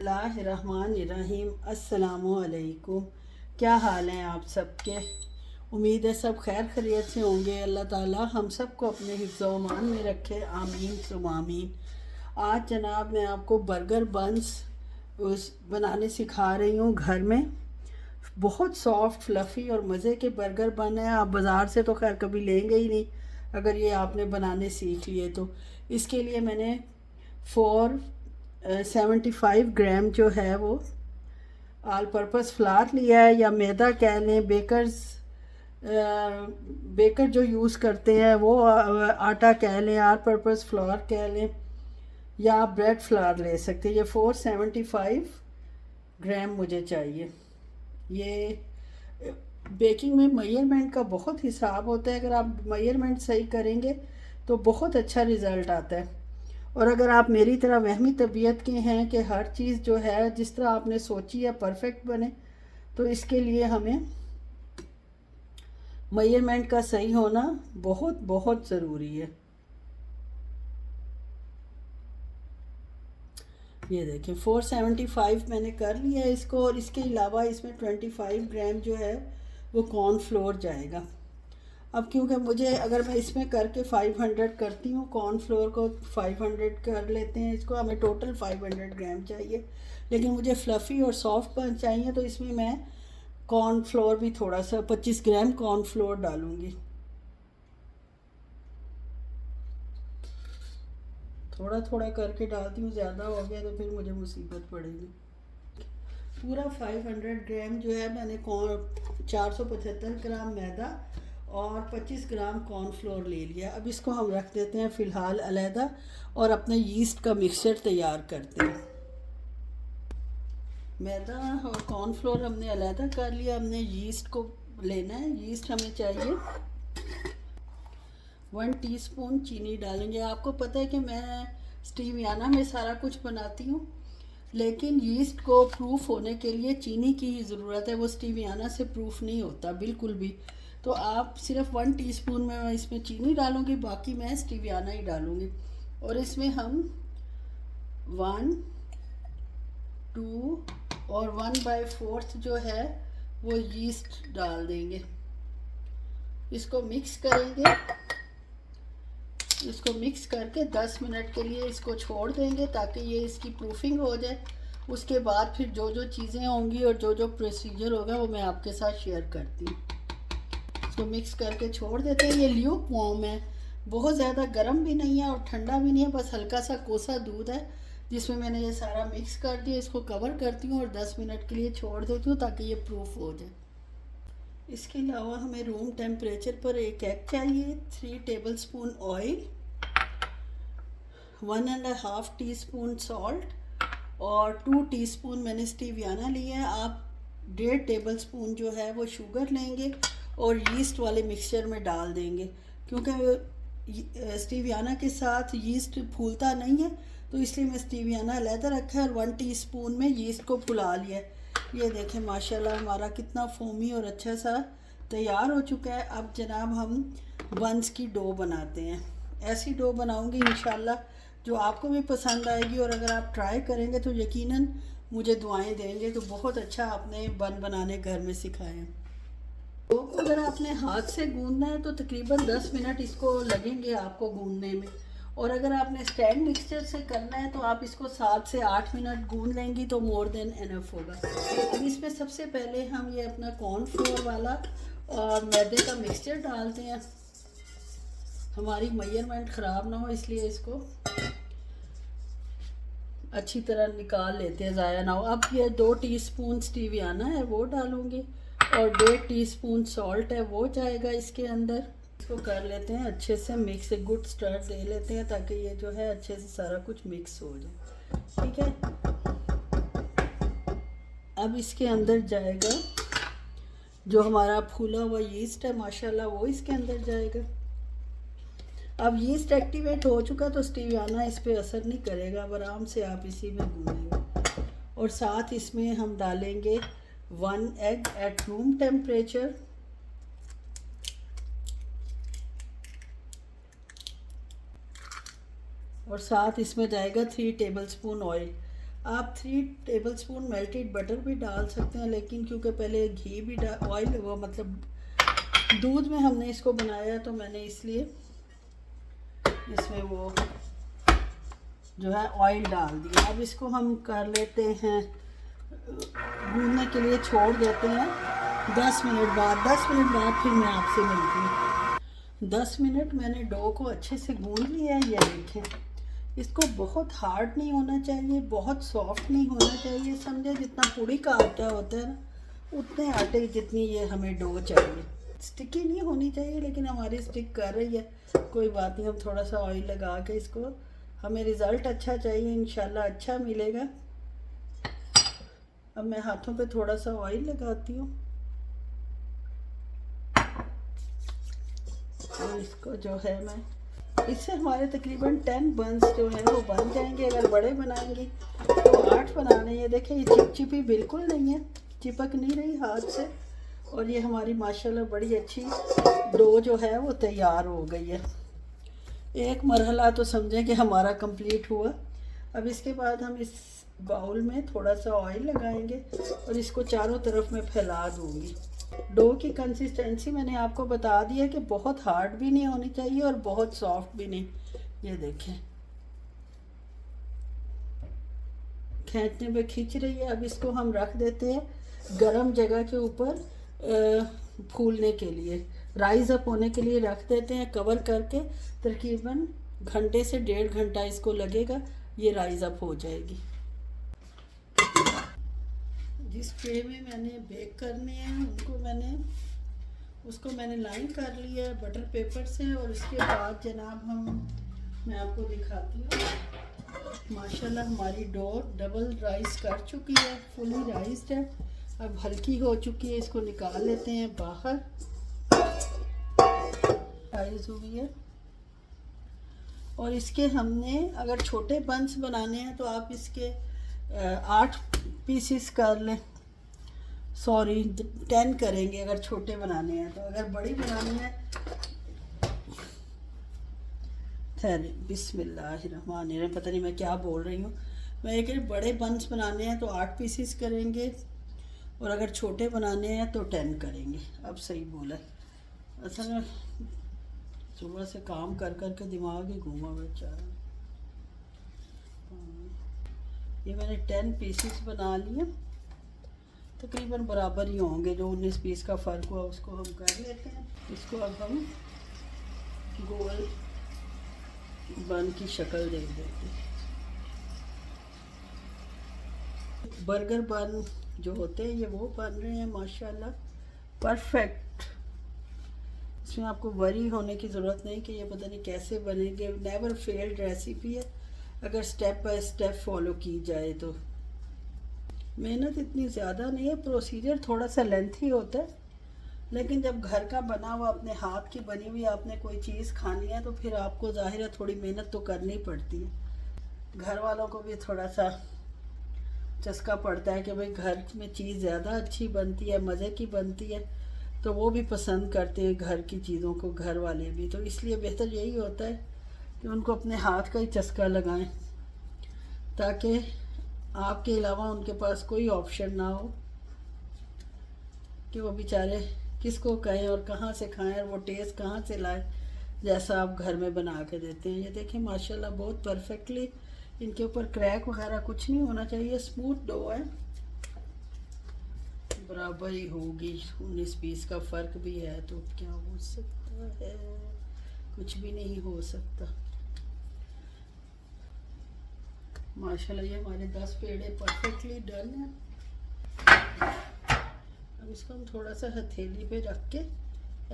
बिस्मिल्लाहिर्रहमानिर्रहीम। अस्सलामुअलैकुम। क्या हाल हैं आप सबके? उम्मीद है सब खैर खैरियत से होंगे। अल्लाह ताला हम सबको अपने हिफ्ज़ व अमान में रखे, आमीन सुम आमीन। आज जनाब मैं आपको बर्गर बन्स बनाने सिखा रही हूँ घर में। बहुत सॉफ्ट फ्लफ़ी और मज़े के बर्गर बन हैं। आप बाज़ार से तो खैर कभी लेंगे ही नहीं अगर ये आपने बनाने सीख लिए तो। इसके लिए मैंने 75 ग्राम जो है वो ऑल पर्पस फ्लार लिया है, या मैदा कह लें। बेकर जो यूज़ करते हैं वो आटा कह लें, ऑल पर्पस फ्लार कह लें, या आप ब्रेड फ्लार ले सकते हैं। ये 475 ग्राम मुझे चाहिए। ये बेकिंग में मेजरमेंट का बहुत हिसाब होता है। अगर आप मेजरमेंट सही करेंगे तो बहुत अच्छा रिज़ल्ट आता है। और अगर आप मेरी तरह वहमी तबीयत के हैं कि हर चीज़ जो है जिस तरह आपने सोची है परफेक्ट बने, तो इसके लिए हमें मेजरमेंट का सही होना बहुत बहुत ज़रूरी है। ये देखें 475 मैंने कर लिया है इसको, और इसके अलावा इसमें 25 ग्राम जो है वो कॉर्नफ्लोर जाएगा। अब क्योंकि मुझे, अगर मैं इसमें करके 500 करती हूँ, कॉर्नफ्लोर को 500 कर लेते हैं, इसको हमें टोटल 500 ग्राम चाहिए। लेकिन मुझे फ्लफ़ी और सॉफ्ट बन चाहिए, तो इसमें मैं कॉर्नफ्लोर भी थोड़ा सा 25 ग्राम कॉर्नफ्लोर डालूँगी। थोड़ा थोड़ा करके डालती हूँ, ज़्यादा हो गया तो फिर मुझे मुसीबत पड़ेगी। पूरा 500 ग्राम जो है मैंने 475 ग्राम मैदा और 25 ग्राम कॉर्नफ्लोर ले लिया। अब इसको हम रख देते हैं फ़िलहाल अलहदा, और अपने यीस्ट का मिक्सचर तैयार करते हैं। मैदा और कॉर्नफ्लोर हमने अलहदा कर लिया। हमने यीस्ट को लेना है। यीस्ट हमें चाहिए 1 टीस्पून चीनी डालेंगे। आपको पता है कि मैं स्टीवियाना में सारा कुछ बनाती हूँ, लेकिन यीस्ट को प्रूफ होने के लिए चीनी की ही ज़रूरत है। वो स्टीवियाना से प्रूफ नहीं होता बिल्कुल भी। तो आप सिर्फ 1 टीस्पून में मैं इसमें चीनी डालूँगी, बाकी मैं स्टीवियाना ही डालूँगी। और इसमें हम 1, 2 और 1/4 जो है वो यीस्ट डाल देंगे। इसको मिक्स करेंगे। इसको मिक्स करके 10 मिनट के लिए इसको छोड़ देंगे ताकि ये इसकी प्रूफिंग हो जाए। उसके बाद फिर जो जो चीज़ें होंगी और जो जो प्रोसीजर होगा वो मैं आपके साथ शेयर करती हूँ। इसको मिक्स करके छोड़ देते हैं। ये ल्यूक वार्म है, बहुत ज़्यादा गर्म भी नहीं है और ठंडा भी नहीं है, बस हल्का सा कोसा दूध है जिसमें मैंने ये सारा मिक्स कर दिया। इसको कवर करती हूँ और 10 मिनट के लिए छोड़ देती हूँ ताकि ये प्रूफ हो जाए। इसके अलावा हमें रूम टेम्परेचर पर एक एग चाहिए, 3 टेबलस्पून ऑयल, 1.5 टीस्पून सॉल्ट और 2 टीस्पून मैंने स्टीवियाना लिया है। आप 1.5 टेबलस्पून जो है वो शुगर लेंगे और यीस्ट वाले मिक्सचर में डाल देंगे, क्योंकि स्टीवियाना के साथ यीस्ट फूलता नहीं है, तो इसलिए मैं स्टीवियाना अलहदा रखा है और 1 टीस्पून में यीस्ट को फुला लिया है। ये देखें माशाल्लाह हमारा कितना फोमी और अच्छा सा तैयार हो चुका है। अब जनाब हम बंस की डो बनाते हैं। ऐसी डो बनाऊंगी इंशाल्लाह जो आपको भी पसंद आएगी, और अगर आप ट्राई करेंगे तो यकीनन मुझे दुआएं देंगे। तो बहुत अच्छा आपने बन बनाने घर में सिखाए। तो अगर आपने हाथ से गूंदना है तो तकरीबन 10 मिनट इसको लगेंगे आपको गूंदने में, और अगर आपने स्टैंड मिक्सचर से करना है तो आप इसको 7 से 8 मिनट गूंद लेंगी तो मोर देन इनफ होगा। अब इसमें सबसे पहले हम ये अपना कॉर्नफ्लोर वाला और मैदे का मिक्सचर डालते हैं। हमारी मेजरमेंट ख़राब ना हो इसलिए इसको अच्छी तरह निकाल लेते हैं, ज़ाया ना हो। अब ये 2 टीस्पून स्टीवियाना है वो डालूँगी, और 1.5 टीस्पून सॉल्ट है वो जाएगा इसके अंदर। इसको कर लेते हैं अच्छे से मिक्स, गुड स्टर दे लेते हैं ताकि ये जो है अच्छे से सारा कुछ मिक्स हो जाए। ठीक है, अब इसके अंदर जाएगा जो हमारा फूला हुआ यीस्ट है माशाल्लाह, वो इसके अंदर जाएगा। अब यीस्ट एक्टिवेट हो चुका तो स्टीवियाना इस पर असर नहीं करेगा। अब आराम से आप इसी में गूंदेंगे, और साथ इसमें हम डालेंगे 1 एग एट रूम टेम्परेचर, और साथ इसमें जाएगा 3 टेबलस्पून ऑयल। आप 3 टेबलस्पून मेल्टेड बटर भी डाल सकते हैं, लेकिन क्योंकि पहले घी भी ऑयल वो मतलब दूध में हमने इसको बनाया तो मैंने इसलिए इसमें वो जो है ऑयल डाल दिया। अब इसको हम कर लेते हैं, गूंदने के लिए छोड़ देते हैं 10 मिनट बाद। 10 मिनट बाद फिर मैं आपसे मिलती हूँ। 10 मिनट मैंने डो को अच्छे से गूंद लिया है। ये देखें, इसको बहुत हार्ड नहीं होना चाहिए, बहुत सॉफ्ट नहीं होना चाहिए। समझे, जितना पूड़ी का आटा होता है ना, उतने आटे जितनी ये हमें डो चाहिए। स्टिकी नहीं होनी चाहिए, लेकिन हमारी स्टिक कर रही है, कोई बात नहीं। हम थोड़ा सा ऑयल लगा के इसको, हमें रिज़ल्ट अच्छा चाहिए, इंशाल्लाह अच्छा मिलेगा। अब मैं हाथों पे थोड़ा सा ऑयल लगाती हूँ और इसको जो है मैं, इससे हमारे तकरीबन 10 बंस जो है वो बन जाएंगे। अगर बड़े बनाएंगी तो 8 बनाने। ये देखें, ये चिपचिपी बिल्कुल नहीं है, चिपक नहीं रही हाथ से। और ये हमारी माशाल्लाह बड़ी अच्छी डो जो है वो तैयार हो गई है। एक मरहला तो समझें कि हमारा कंप्लीट हुआ। अब इसके बाद हम इस बाउल में थोड़ा सा ऑयल लगाएंगे और इसको चारों तरफ मैं फैला दूंगी। डो की कंसिस्टेंसी मैंने आपको बता दिया कि बहुत हार्ड भी नहीं होनी चाहिए और बहुत सॉफ्ट भी नहीं। ये देखें, खींचने पे खींच रही है। अब इसको हम रख देते हैं गरम जगह के ऊपर फूलने के लिए, राइज अप होने के लिए रख देते हैं कवर करके। तकरीबन घंटे से 1.5 घंटा इसको लगेगा, ये राइज अप हो जाएगी। जिस ट्रे में मैंने बेक करने हैं उसको मैंने लाइन कर लिया है बटर पेपर से। और उसके बाद जनाब मैं आपको दिखाती हूँ, माशाल्लाह हमारी डो डबल राइस कर चुकी है, फुली राइस्ड है। अब हल्की हो चुकी है, इसको निकाल लेते हैं बाहर। राइस हुई है और इसके हमने अगर छोटे बंस बनाने हैं तो आप इसके 8 पीसेस कर लें, सॉरी 10 करेंगे अगर छोटे बनाने हैं। तो अगर बड़ी बनानी है, ठहरे, बिस्मिल्लाहिर्रहमानिर्रहीम, पता नहीं मैं क्या बोल रही हूँ। मैं एक बड़े बंस बनाने हैं तो 8 पीसेस करेंगे और अगर छोटे बनाने हैं तो 10 करेंगे। अब सही बोला। असल में सुबह से काम कर कर के दिमाग ही घूमा बेचारा। ये मैंने 10 पीसेस बना लिए, तकरीबन बराबर ही होंगे। जो 19 पीस का फ़र्क हुआ उसको हम कर लेते हैं। इसको अब हम गोल बन की शक्ल दे देते हैं। बर्गर बन जो होते हैं ये वो बन रहे हैं माशाल्लाह परफेक्ट। इसमें आपको वरी होने की ज़रूरत नहीं कि ये पता नहीं कैसे बनेंगे। नेवर फेल्ड रेसिपी है अगर स्टेप बाय स्टेप फॉलो की जाए तो। मेहनत इतनी ज़्यादा नहीं है, प्रोसीजर थोड़ा सा लेंथी होता है, लेकिन जब घर का बना हुआ अपने हाथ की बनी हुई आपने कोई चीज़ खानी है तो फिर आपको ज़ाहिर है थोड़ी मेहनत तो करनी पड़ती है। घर वालों को भी थोड़ा सा चस्का पड़ता है कि भाई घर में चीज़ ज़्यादा अच्छी बनती है, मज़े की बनती है, तो वो भी पसंद करते हैं घर की चीज़ों को, घर वाले भी। तो इसलिए बेहतर यही होता है कि उनको अपने हाथ का ही चस्का लगाएं, ताकि आपके अलावा उनके पास कोई ऑप्शन ना हो कि वो बेचारे किसको कहें और कहाँ से खाएं और वो टेस्ट कहाँ से लाएं जैसा आप घर में बना के देते हैं। ये देखें माशाल्लाह बहुत परफेक्टली, इनके ऊपर क्रैक वगैरह कुछ नहीं होना चाहिए। स्मूथ डो है, बराबर ही होगी। 19 पीस का फ़र्क भी है तो क्या हो सकता है, कुछ भी नहीं हो सकता। माशाल्लाह ये हमारे 10 पेड़े परफेक्टली डन है। अब इसको हम थोड़ा सा हथेली पे रख के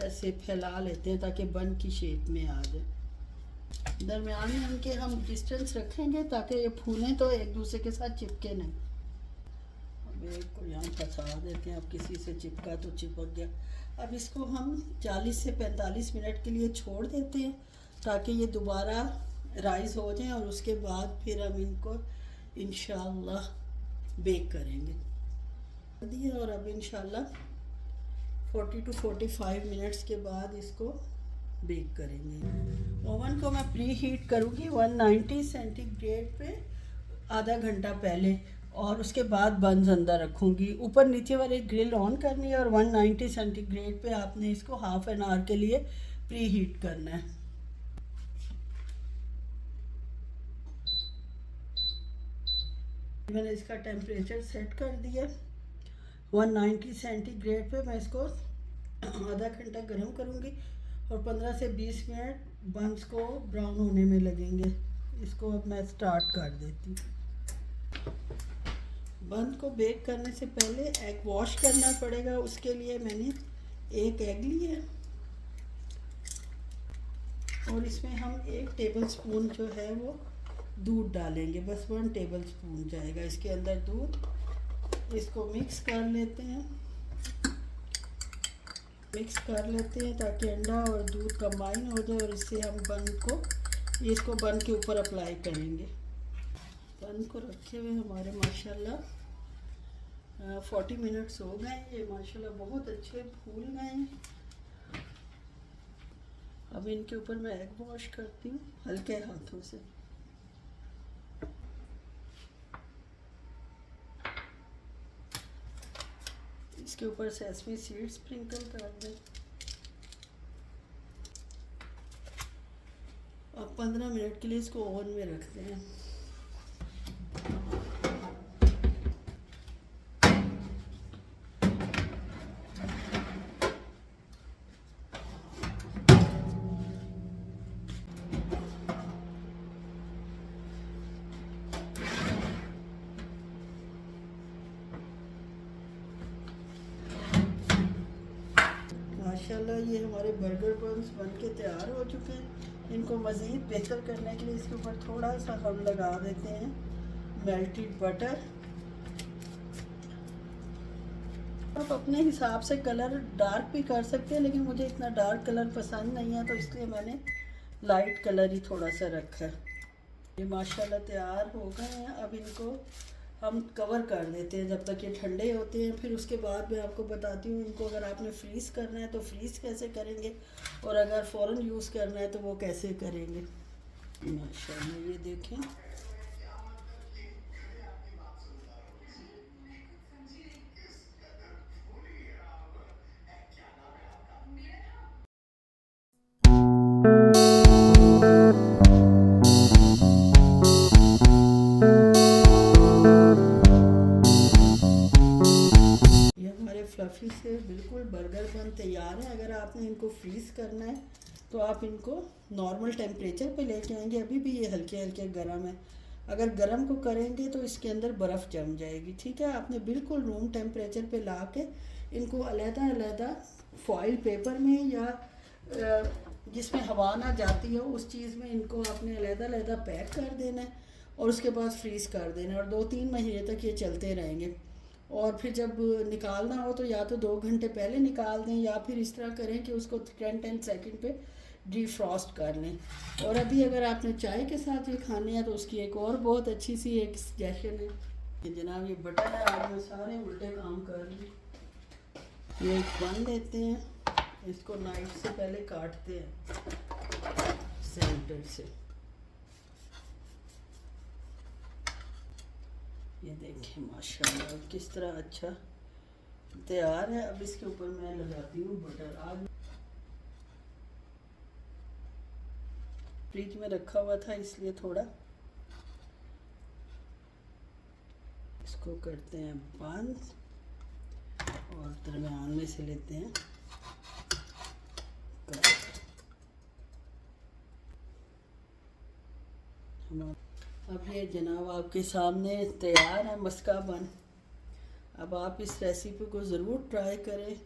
ऐसे फैला लेते हैं ताकि बन की शेप में आ जाए। दरमियान में इनके हम डिस्टेंस रखेंगे ताकि ये फूलें तो एक दूसरे के साथ चिपके नहीं। अब एक को यहाँ फंसा देते हैं, अब किसी से चिपका तो चिपक गया। अब इसको हम 40 से 45 मिनट के लिए छोड़ देते हैं ताकि ये दोबारा राइस हो जाए और उसके बाद फिर हम इनको इंशाल्लाह बेक करेंगे। और अब इंशाल्लाह 40 to 45 मिनट्स के बाद इसको बेक करेंगे। ओवन को मैं प्री हीट करूँगी 190 सेंटीग्रेड पे आधा घंटा पहले, और उसके बाद बंस अंदर रखूँगी। ऊपर नीचे वाली ग्रिल ऑन करनी है और 190 सेंटीग्रेड पे आपने इसको हाफ एन आवर के लिए प्री हीट करना है। मैंने इसका टेम्परेचर सेट कर दिया 190 सेंटीग्रेड पे। मैं इसको आधा घंटा गर्म करूँगी और 15 से 20 मिनट बंस को ब्राउन होने में लगेंगे। इसको अब मैं स्टार्ट कर देती हूँ। बंस को बेक करने से पहले एग वॉश करना पड़ेगा। उसके लिए मैंने एक एग लिया और इसमें हम 1 टेबल स्पून जो है वो दूध डालेंगे। बस 1 टेबल स्पून जाएगा इसके अंदर दूध। इसको मिक्स कर लेते हैं, मिक्स कर लेते हैं ताकि अंडा और दूध कंबाइन हो जाए, और इससे हम बन को इसको बन के ऊपर अप्लाई करेंगे। बन को रखे हुए हमारे माशाल्लाह 40 मिनट्स हो गए। ये माशाल्लाह बहुत अच्छे फूल गए हैं। अब इनके ऊपर मैं एग वॉश करती हूँ हल्के हाथों से। इसके ऊपर सेसमी सीड्स स्प्रिंकल कर दें। अब 15 मिनट के लिए इसको ओवन में रखते हैं। माशाल्लाह ये हमारे बर्गर बन्स बनके तैयार हो चुके हैं। इनको मज़ीद बेहतर करने के लिए इसके ऊपर थोड़ा सा हम लगा देते हैं मेल्टेड बटर। आप अपने हिसाब से कलर डार्क भी कर सकते हैं, लेकिन मुझे इतना डार्क कलर पसंद नहीं है, तो इसलिए मैंने लाइट कलर ही थोड़ा सा रखा है। ये माशाल्लाह तैयार हो गए हैं। अब इनको हम कवर कर देते हैं जब तक ये ठंडे होते हैं। फिर उसके बाद मैं आपको बताती हूँ इनको अगर आपने फ्रीज़ करना है तो फ्रीज़ कैसे करेंगे, और अगर फ़ौरन यूज़ करना है तो वो कैसे करेंगे। माशाल्लाह ये देखें, फ्लफ़ी से बिल्कुल बर्गर बन तैयार है। अगर आपने इनको फ्रीज़ करना है तो आप इनको नॉर्मल टेम्परेचर पे लेके आएंगे। अभी भी ये हल्के हल्के गर्म है। अगर गर्म को करेंगे तो इसके अंदर बर्फ़ जम जाएगी। ठीक है, आपने बिल्कुल रूम टेम्परेचर पे ला के इनको अलग-अलग फॉइल पेपर में या जिसमें हवा ना जाती हो उस चीज़ में इनको आपने अलग-अलग पैक कर देना है और उसके बाद फ्रीज़ कर देना है, और 2-3 महीने तक ये चलते रहेंगे। और फिर जब निकालना हो तो या तो 2 घंटे पहले निकाल दें, या फिर इस तरह करें कि उसको 10 सेकंड पे डिफ्रॉस्ट कर लें। और अभी अगर आपने चाय के साथ ये खाने हैं तो उसकी एक और बहुत अच्छी सी एक सजेशन है कि जनाब ये बटर है। आज मैं सारे उल्टे काम कर रही हूँ। ये बन लेते हैं, इसको नाइफ से पहले काटते हैं सेंटर से। ये देखें माशाल्लाह किस तरह अच्छा तैयार है। अब इसके ऊपर मैं लगाती हूँ बटर। आज फ्रिज में रखा हुआ था इसलिए थोड़ा इसको करते हैं बंद और दरमियान में से लेते हैं। अब ये जनाब आपके सामने तैयार है मस्का बन। अब आप इस रेसिपी को ज़रूर ट्राई करें।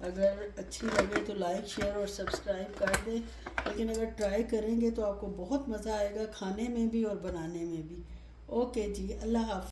अगर अच्छी लगे तो लाइक शेयर और सब्सक्राइब कर दें, लेकिन अगर ट्राई करेंगे तो आपको बहुत मज़ा आएगा खाने में भी और बनाने में भी। ओके जी, अल्लाह हाफ़िज़।